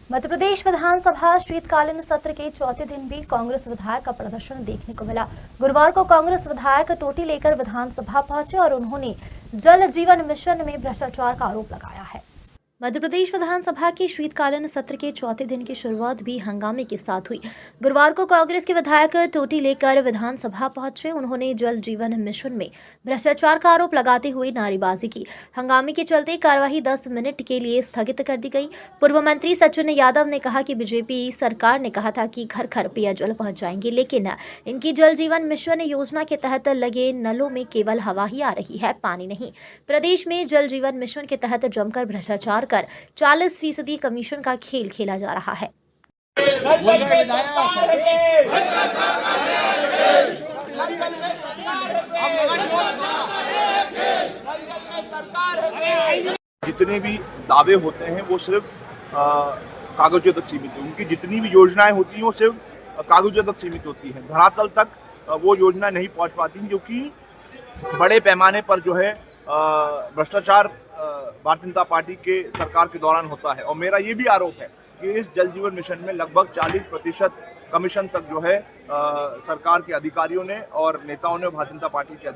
मध्य प्रदेश विधानसभा शीतकालीन सत्र के चौथे दिन भी कांग्रेस विधायक का प्रदर्शन देखने को मिला। गुरुवार को कांग्रेस विधायक टोटी लेकर विधानसभा पहुंचे और उन्होंने जल जीवन मिशन में भ्रष्टाचार का आरोप लगाया है। मध्य प्रदेश विधानसभा के शीतकालीन सत्र के चौथे दिन की शुरुआत भी हंगामे के साथ हुई। गुरुवार को कांग्रेस के विधायक टोटी लेकर विधानसभा पहुंचे। उन्होंने जल जीवन मिशन में भ्रष्टाचार का आरोप लगाते हुए नारेबाजी की। हंगामे के चलते कार्यवाही 10 मिनट के लिए स्थगित कर दी गई। पूर्व मंत्री सचिन यादव ने कहा कि बीजेपी सरकार ने कहा था कि घर घर पेयजल पहुंचाएंगे, लेकिन इनकी जल जीवन मिशन योजना के तहत लगे नलों में केवल हवा ही आ रही है, पानी नहीं। प्रदेश में जल जीवन मिशन के तहत जमकर भ्रष्टाचार कर 40% कमीशन का खेल खेला जा रहा है। जितने भी दावे होते हैं वो सिर्फ कागजों तक सीमित है। उनकी जितनी भी योजनाएं होती हैं वो सिर्फ कागजों तक सीमित होती हैं। धरातल तक वो योजना नहीं पहुंच पाती, जो कि बड़े पैमाने पर जो है भ्रष्टाचार भारतीय जनता पार्टी के सरकार के दौरान होता है। और मेरा ये भी आरोप है कि इस जल जीवन मिशन में लगभग 40% कमीशन तक जो है सरकार के अधिकारियों ने और नेताओं ने, भारतीय जनता पार्टी के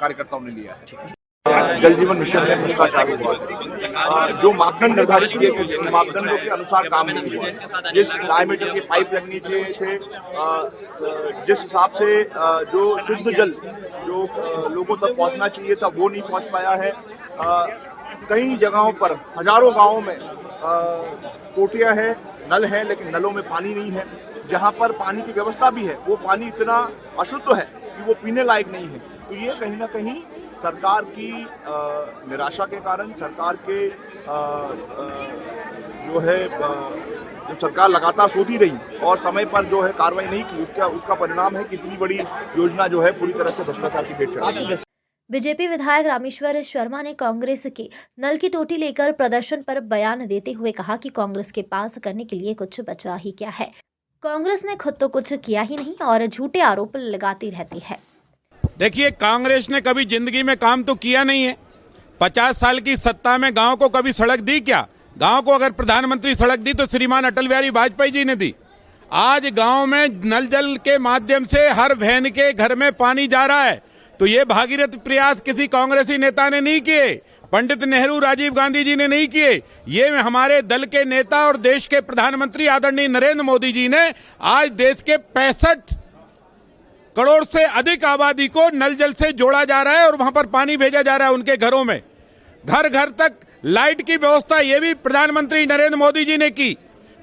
कार्यकर्ताओं ने लिया है। जल जीवन मिशन में भ्रष्टाचार हुआ है। जो मापदंड निर्धारित किए गए थे, मापदंडों के अनुसार काम नहीं हुआ। जिस डायमीटर के पाइप लगनी चाहिए थे, जिस हिसाब से जो शुद्ध जल जो लोगों तक पहुंचना चाहिए था वो नहीं पहुंच पाया है। कई जगहों पर, हजारों गांवों में टोटियां हैं, नल हैं, लेकिन नलों में पानी नहीं है। जहां पर पानी की व्यवस्था भी है वो पानी इतना अशुद्ध है कि वो पीने लायक नहीं है। तो ये कहीं ना कहीं सरकार की निराशा के कारण, सरकार के जो है जब सरकार लगातार सोती रही और समय पर जो है कार्रवाई नहीं की, उसका परिणाम है कि इतनी बड़ी योजना जो है पूरी तरह से भ्रष्टाचार की भेंट चढ़ गई। बीजेपी विधायक रामेश्वर शर्मा ने कांग्रेस के नल की टोटी लेकर प्रदर्शन पर बयान देते हुए कहा कि कांग्रेस के पास करने के लिए कुछ बचा ही क्या है। कांग्रेस ने खुद तो कुछ किया ही नहीं और झूठे आरोप लगाती रहती है। देखिए, कांग्रेस ने कभी जिंदगी में काम तो किया नहीं है। 50 साल की सत्ता में गांव को कभी सड़क दी क्या? गांव को अगर प्रधानमंत्री सड़क दी तो श्रीमान अटल बिहारी वाजपेयी जी ने दी। आज गांव में नल जल के माध्यम से हर बहन के घर में पानी जा रहा है। तो ये भागीरथ प्रयास किसी कांग्रेसी नेता ने नहीं किए, पंडित नेहरू, राजीव गांधी जी ने नहीं किए। ये हमारे दल के नेता और देश के प्रधानमंत्री आदरणीय नरेंद्र मोदी जी ने आज देश के 65 करोड़ से अधिक आबादी को नल जल से जोड़ा जा रहा है और वहां पर पानी भेजा जा रहा है उनके घरों में। घर घर तक लाइट की व्यवस्था ये भी प्रधानमंत्री नरेंद्र मोदी जी ने की।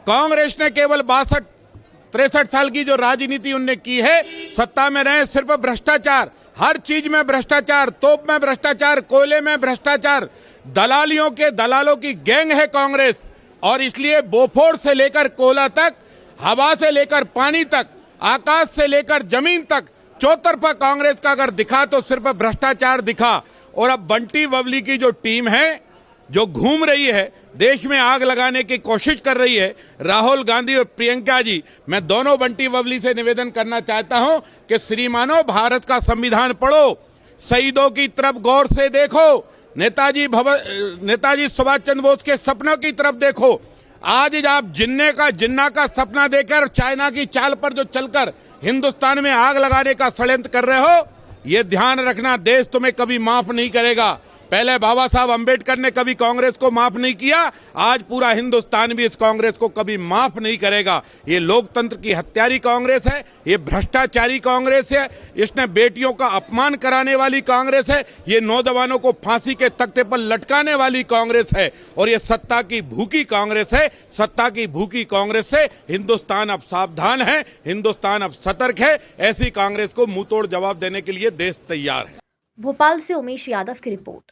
कांग्रेस ने केवल 62-63 साल की जो राजनीति उनने की है, सत्ता में रहे सिर्फ भ्रष्टाचार, हर चीज में भ्रष्टाचार, तोप में भ्रष्टाचार, कोयले में भ्रष्टाचार, दलालों की गैंग है कांग्रेस। और इसलिए बोफोर्स से लेकर कोयला तक, हवा से लेकर पानी तक, आकाश से लेकर जमीन तक, चौतरफा कांग्रेस का अगर दिखा तो सिर्फ भ्रष्टाचार दिखा। और अब बंटी बबली की जो टीम है, जो घूम रही है, देश में आग लगाने की कोशिश कर रही है, राहुल गांधी और प्रियंका जी, मैं दोनों बंटी बबली से निवेदन करना चाहता हूं कि श्रीमानो, भारत का संविधान पढ़ो, शहीदों की तरफ गौर से देखो, नेताजी सुभाष चंद्र बोस के सपनों की तरफ देखो। आज आप जिन्ना का सपना देकर चाइना की चाल पर जो चलकर हिंदुस्तान में आग लगाने का षड्यंत्र कर रहे हो, ये ध्यान रखना, देश तुम्हें कभी माफ नहीं करेगा। पहले बाबा साहब अंबेडकर ने कभी कांग्रेस को माफ नहीं किया, आज पूरा हिंदुस्तान भी इस कांग्रेस को कभी माफ नहीं करेगा। ये लोकतंत्र की हत्यारी कांग्रेस है, ये भ्रष्टाचारी कांग्रेस है, इसने बेटियों का अपमान कराने वाली कांग्रेस है, ये नौजवानों को फांसी के तख्ते पर लटकाने वाली कांग्रेस है। और ये सत्ता की भूखी कांग्रेस है। सत्ता की भूखी कांग्रेस से हिंदुस्तान अब सावधान है, हिंदुस्तान अब सतर्क है। ऐसी कांग्रेस को मुंहतोड़ जवाब देने के लिए देश तैयार है। भोपाल से उमेश यादव की रिपोर्ट।